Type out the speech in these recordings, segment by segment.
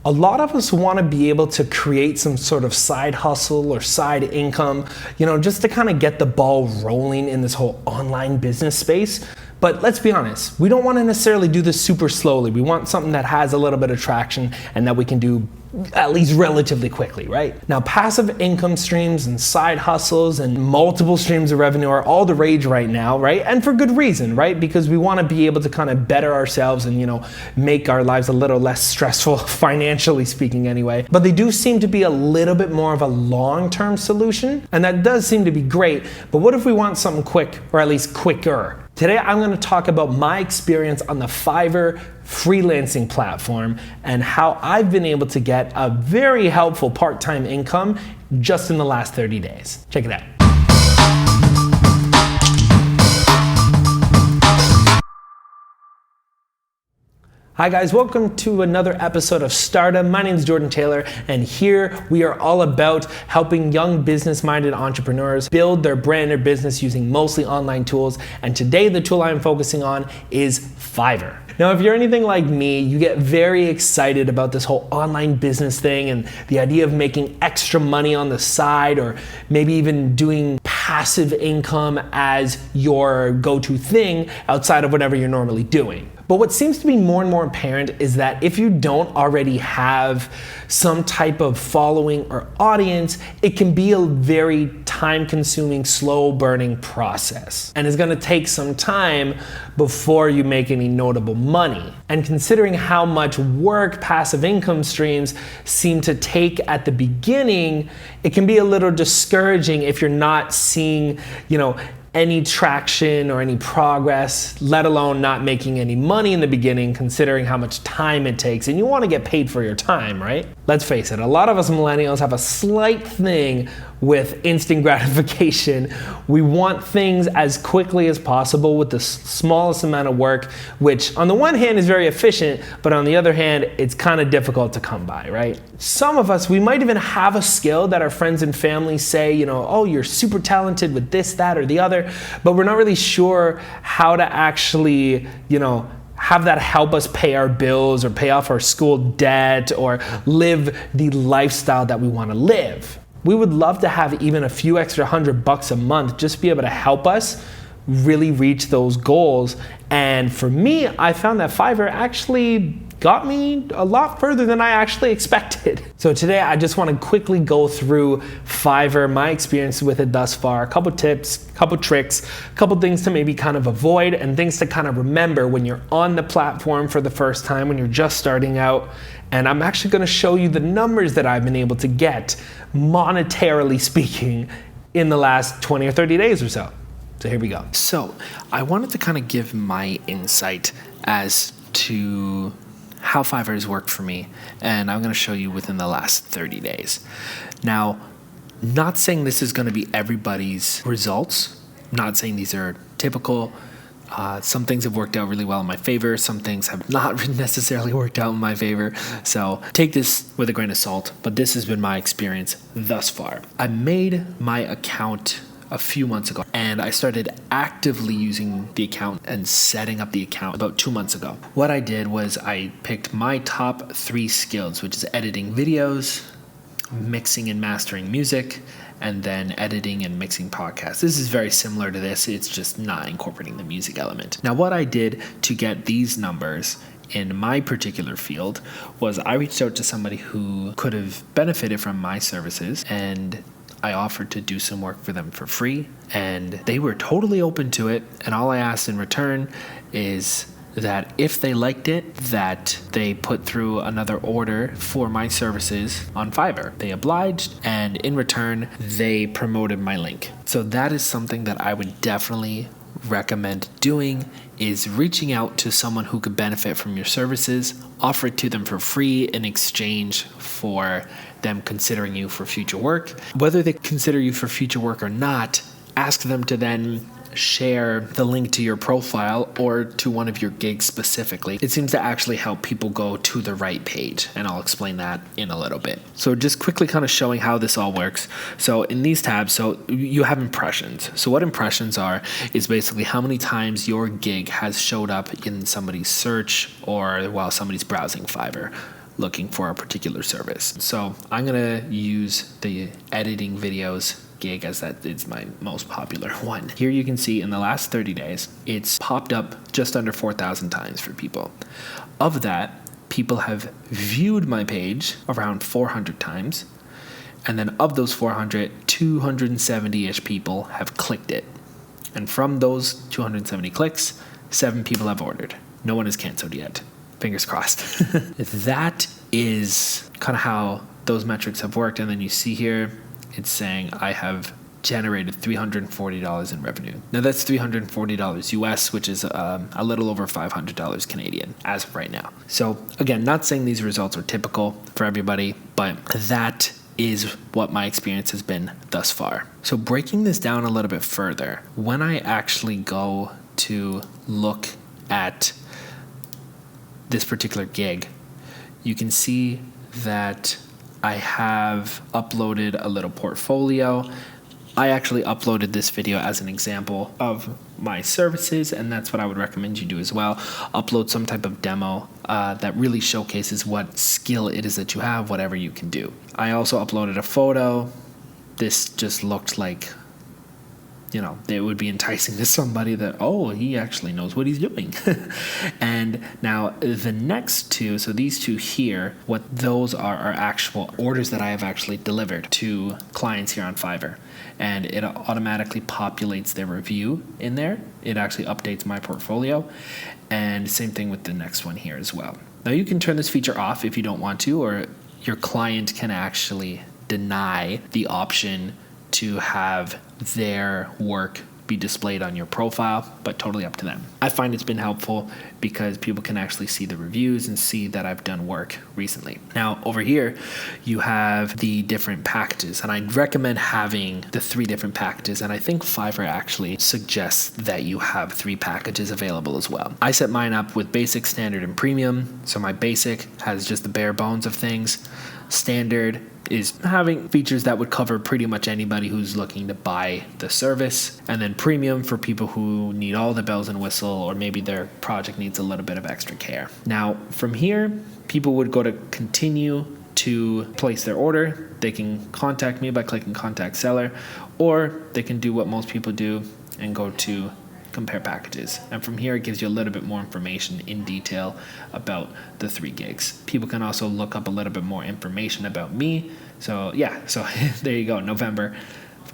A lot of us want to be able to create some sort of side hustle or side income, just to kind of get the ball rolling in this whole online business space. But let's be honest, we don't want to necessarily do this super slowly. We want something that has a little bit of traction and that we can do at least relatively quickly, right? Now, passive income streams and side hustles and multiple streams of revenue are all the rage right now, right? And for good reason, right? Because we want to be able to kind of better ourselves and, make our lives a little less stressful, financially speaking anyway. But they do seem to be a little bit more of a long-term solution, and that does seem to be great. But what if we want something quick, or at least quicker? Today, I'm going to talk about my experience on the Fiverr freelancing platform and how I've been able to get a very helpful part-time income just in the last 30 days. Check it out. Hi guys, welcome to another episode of STARTA. My name is Jordan Taylor, and here we are all about helping young business-minded entrepreneurs build their brand or business using mostly online tools. And today the tool I'm focusing on is Fiverr. Now, if you're anything like me, you get very excited about this whole online business thing and the idea of making extra money on the side, or maybe even doing passive income as your go-to thing outside of whatever you're normally doing. But what seems to be more and more apparent is that if you don't already have some type of following or audience, it can be a very time-consuming, slow-burning process. And it's gonna take some time before you make any notable money. And considering how much work passive income streams seem to take at the beginning, it can be a little discouraging if you're not seeing, any traction or any progress, let alone not making any money in the beginning, considering how much time it takes. And you want to get paid for your time, right? Let's face it, a lot of us millennials have a slight thing with instant gratification. We want things as quickly as possible with the smallest amount of work, which on the one hand is very efficient, but on the other hand, it's kind of difficult to come by, right? Some of us, we might even have a skill that our friends and family say, oh, you're super talented with this, that, or the other, but we're not really sure how to actually, have that help us pay our bills or pay off our school debt or live the lifestyle that we want to live. We would love to have even a few extra $100 a month just to be able to help us really reach those goals. And for me, I found that Fiverr actually got me a lot further than I actually expected. So today I just want to quickly go through Fiverr, my experience with it thus far, a couple tips, a couple tricks, a couple things to maybe kind of avoid and things to kind of remember when you're on the platform for the first time, when you're just starting out. And I'm actually going to show you the numbers that I've been able to get, monetarily speaking, in the last 20 or 30 days or so. So here we go. So I wanted to kind of give my insight as to how Fiverr has worked for me, and I'm going to show you within the last 30 days. Now, not saying this is going to be everybody's results, not saying these are typical. Some things have worked out really well in my favor. Some things have not necessarily worked out in my favor. So take this with a grain of salt, but this has been my experience thus far. I made my account a few months ago, and I started actively using the account and setting up the account about 2 months ago. What I did was I picked my top 3 skills, which is editing videos, mixing and mastering music, and then editing and mixing podcasts. This is very similar to this, it's just not incorporating the music element. Now, what I did to get these numbers in my particular field was I reached out to somebody who could have benefited from my services, and I offered to do some work for them for free, and they were totally open to it. And all I asked in return is that if they liked it, that they put through another order for my services on Fiverr. They obliged, and in return, they promoted my link. So that is something that I would definitely recommend doing, is reaching out to someone who could benefit from your services, offer it to them for free in exchange for them considering you for future work. Whether they consider you for future work or not, ask them to then share the link to your profile or to one of your gigs specifically. It seems to actually help people go to the right page, and I'll explain that in a little bit. So just quickly kind of showing how this all works. So in these tabs, so you have impressions. So what impressions are is basically how many times your gig has showed up in somebody's search or while somebody's browsing Fiverr. looking for a particular service. So I'm going to use the editing videos gig as that is my most popular one. Here you can see in the last 30 days, it's popped up just under 4,000 times for people. Of that, people have viewed my page around 400 times. And then of those 400, 270-ish people have clicked it. And from those 270 clicks, 7 people have ordered. No one has canceled yet. Fingers crossed. That is kind of how those metrics have worked. And then you see here, it's saying I have generated $340 in revenue. Now that's $340 US, which is a little over $500 Canadian as of right now. So again, not saying these results are typical for everybody, but that is what my experience has been thus far. So breaking this down a little bit further, when I actually go to look at this particular gig, you can see that I have uploaded a little portfolio. I actually uploaded this video as an example of my services, and that's what I would recommend you do as well. Upload some type of demo that really showcases what skill it is that you have, whatever you can do. I also uploaded a photo. This just looked like, it would be enticing to somebody that, oh, he actually knows what he's doing. And now the next two, so these two here, what those are actual orders that I have actually delivered to clients here on Fiverr. And it automatically populates their review in there. It actually updates my portfolio. And same thing with the next one here as well. Now you can turn this feature off if you don't want to, or your client can actually deny the option to have their work be displayed on your profile, but totally up to them. I find it's been helpful because people can actually see the reviews and see that I've done work recently. Now over here, you have the different packages, and I'd recommend having the 3 different packages, and I think Fiverr actually suggests that you have 3 packages available as well. I set mine up with basic, standard, and premium. So my basic has just the bare bones of things. Standard is having features that would cover pretty much anybody who's looking to buy the service. And then premium for people who need all the bells and whistle, or maybe their project needs a little bit of extra care. Now, from here, people would go to continue to place their order. They can contact me by clicking contact seller, or they can do what most people do and go to compare packages. And from here, it gives you a little bit more information in detail about the 3 gigs. People can also look up a little bit more information about me. So there you go, November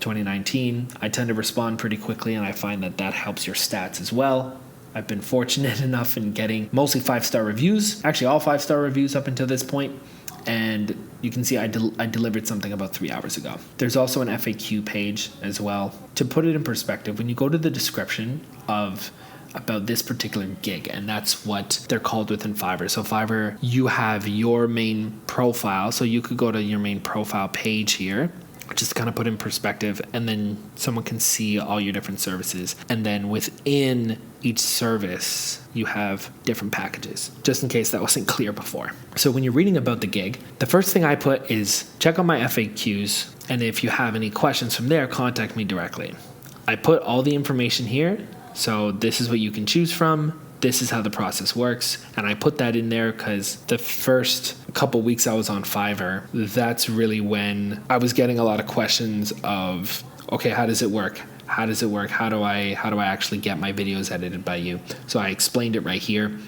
2019. I tend to respond pretty quickly, and I find that helps your stats as well. I've been fortunate enough in getting mostly 5-star reviews, actually all 5-star reviews up until this point. And you can see I delivered something about 3 hours ago. There's also an FAQ page as well. To put it in perspective, when you go to the description about this particular gig, and that's what they're called within Fiverr. So Fiverr, you have your main profile. So you could go to your main profile page here, just to kind of put in perspective, and then someone can see all your different services. And then within each service, you have different packages, just in case that wasn't clear before. So when you're reading about the gig, the first thing I put is check out my FAQs, and if you have any questions from there, contact me directly. I put all the information here, so this is what you can choose from. This is how the process works. And I put that in there because the first couple weeks I was on Fiverr, that's really when I was getting a lot of questions of, okay, how does it work? How does it work? How do I actually get my videos edited by you? So I explained it right here.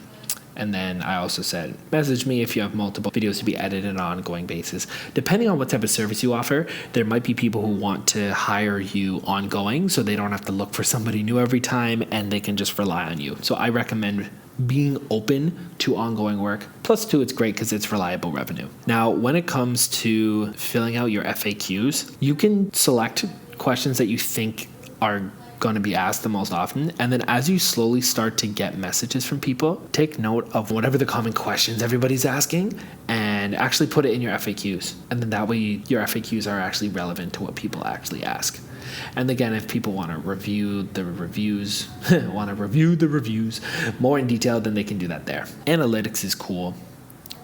And then I also said, message me if you have multiple videos to be edited on an ongoing basis. Depending on what type of service you offer, there might be people who want to hire you ongoing, so they don't have to look for somebody new every time, and they can just rely on you. So I recommend being open to ongoing work. Plus, too, it's great because it's reliable revenue. Now, when it comes to filling out your FAQs, you can select questions that you think are going to be asked the most often, and then as you slowly start to get messages from people, take note of whatever the common questions everybody's asking and actually put it in your FAQs, and then that way your FAQs are actually relevant to what people actually ask. And again, if people want to review the reviews more in detail, then they can do that there. Analytics is cool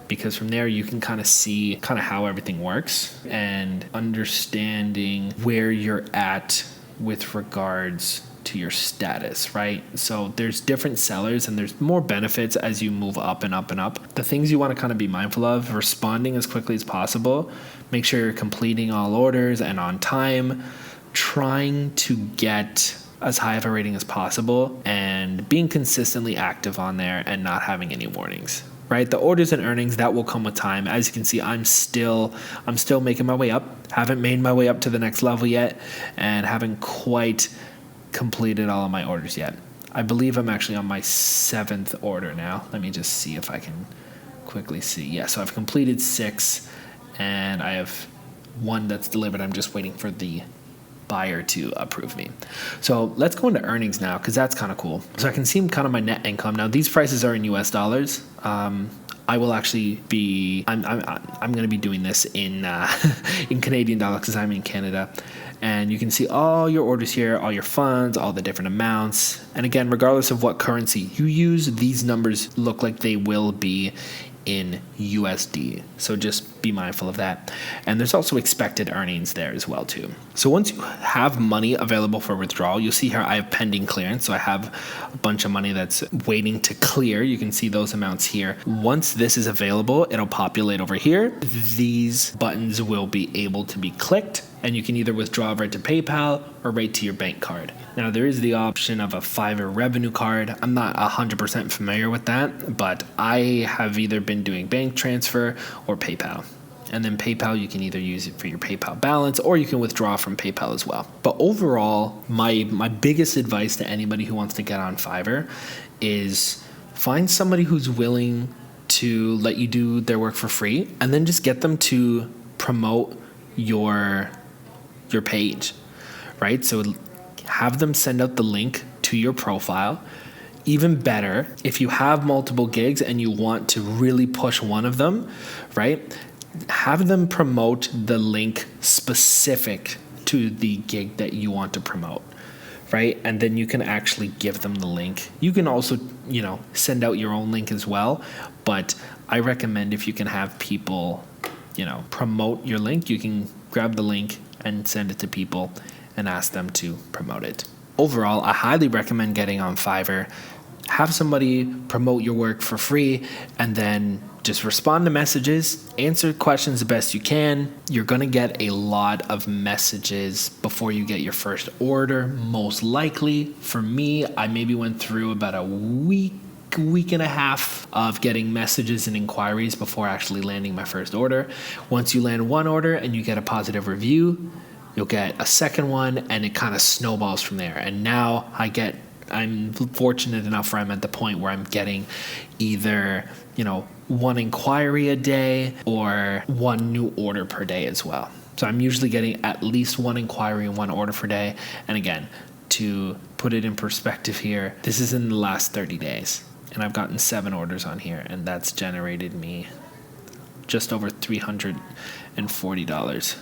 because from there you can kind of see how everything works and understanding where you're at with regards to your status, right? So there's different sellers and there's more benefits as you move up and up and up. The things you want to kind of be mindful of: responding as quickly as possible, make sure you're completing all orders and on time, trying to get as high of a rating as possible, and being consistently active on there and not having any warnings. Right, the orders and earnings, that will come with time. As you can see, I'm still making my way up. Haven't made my way up to the next level yet, and haven't quite completed all of my orders yet. I believe I'm actually on my 7th order now. Let me just see if I can quickly see. Yeah, so I've completed 6, and I have 1 that's delivered. I'm just waiting for the buyer to approve me. So let's go into earnings now, because that's kind of cool. So I can see kind of my net income. Now these prices are in US dollars. I will actually be, I'm going to be doing this in Canadian dollars because I'm in Canada. And you can see all your orders here, all your funds, all the different amounts. And again, regardless of what currency you use, these numbers look like they will be in USD. So just be mindful of that. And there's also expected earnings there as well too. So once you have money available for withdrawal, you'll see here I have pending clearance. So I have a bunch of money that's waiting to clear. You can see those amounts here. Once this is available, it'll populate over here. These buttons will be able to be clicked, and you can either withdraw right to PayPal or right to your bank card. Now there is the option of a Fiverr revenue card. I'm not 100% familiar with that, but I have either been doing bank transfer or PayPal. And then PayPal, you can either use it for your PayPal balance or you can withdraw from PayPal as well. But overall, my biggest advice to anybody who wants to get on Fiverr is find somebody who's willing to let you do their work for free, and then just get them to promote your page, right? So have them send out the link to your profile. Even better, if you have multiple gigs and you want to really push one of them, right? Have them promote the link specific to the gig that you want to promote, right? And then you can actually give them the link. You can also, send out your own link as well, but I recommend if you can have people, promote your link, you can grab the link and send it to people and ask them to promote it. Overall, I highly recommend getting on Fiverr. Have somebody promote your work for free, and then just respond to messages, answer questions the best you can. You're going to get a lot of messages before you get your first order, most likely. For me, I maybe went through about a week and a half of getting messages and inquiries before actually landing my first order. Once you land one order and you get a positive review, you'll get a second one, and it kind of snowballs from there. And now I'm fortunate enough where I'm at the point where I'm getting either, one inquiry a day or one new order per day as well. So I'm usually getting at least one inquiry and one order per day. And again, to put it in perspective here, this is in the last 30 days. And I've gotten 7 orders on here, and that's generated me just over $340.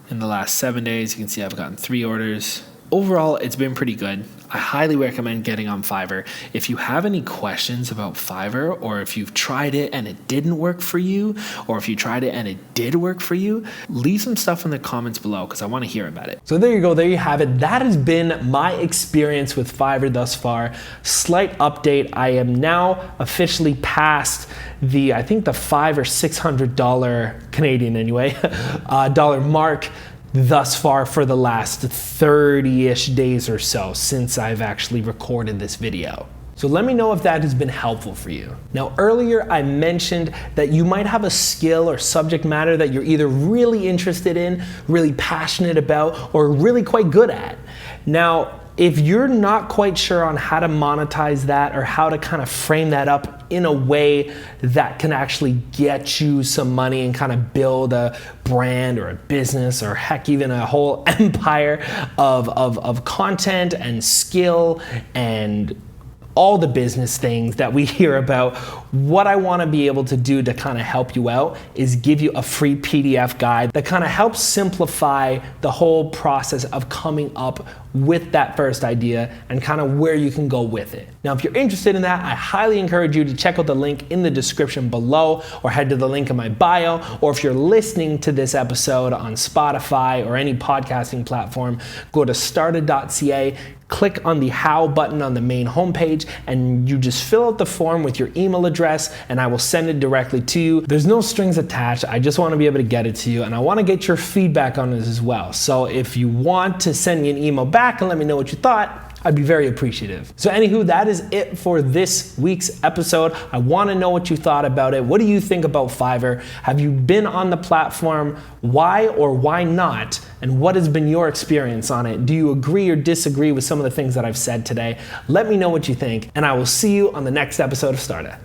In the last 7 days, you can see I've gotten 3 orders. Overall, it's been pretty good. I highly recommend getting on Fiverr. If you have any questions about Fiverr, or if you've tried it and it didn't work for you, or if you tried it and it did work for you, leave some stuff in the comments below because I want to hear about it. So there you go, there you have it. That has been my experience with Fiverr thus far. Slight update, I am now officially past the, I think the $500 or $600 Canadian anyway, dollar mark thus far for the last 30-ish days or so since I've actually recorded this video. So let me know if that has been helpful for you. Now earlier I mentioned that you might have a skill or subject matter that you're either really interested in, really passionate about, or really quite good at. Now, if you're not quite sure on how to monetize that or how to kind of frame that up in a way that can actually get you some money and kind of build a brand or a business or heck, even a whole empire of content and skill and all the business things that we hear about, what I want to be able to do to kind of help you out is give you a free PDF guide that kind of helps simplify the whole process of coming up with that first idea and kind of where you can go with it. Now, if you're interested in that, I highly encourage you to check out the link in the description below or head to the link in my bio. Or if you're listening to this episode on Spotify or any podcasting platform, go to starta.ca, click on the How button on the main homepage, and you just fill out the form with your email address and I will send it directly to you. There's no strings attached. I just want to be able to get it to you, and I want to get your feedback on this as well. So if you want to send me an email back and let me know what you thought, I'd be very appreciative. So anywho, that is it for this week's episode. I want to know what you thought about it. What do you think about Fiverr? Have you been on the platform? Why or why not? And what has been your experience on it? Do you agree or disagree with some of the things that I've said today? Let me know what you think, and I will see you on the next episode of STARTA.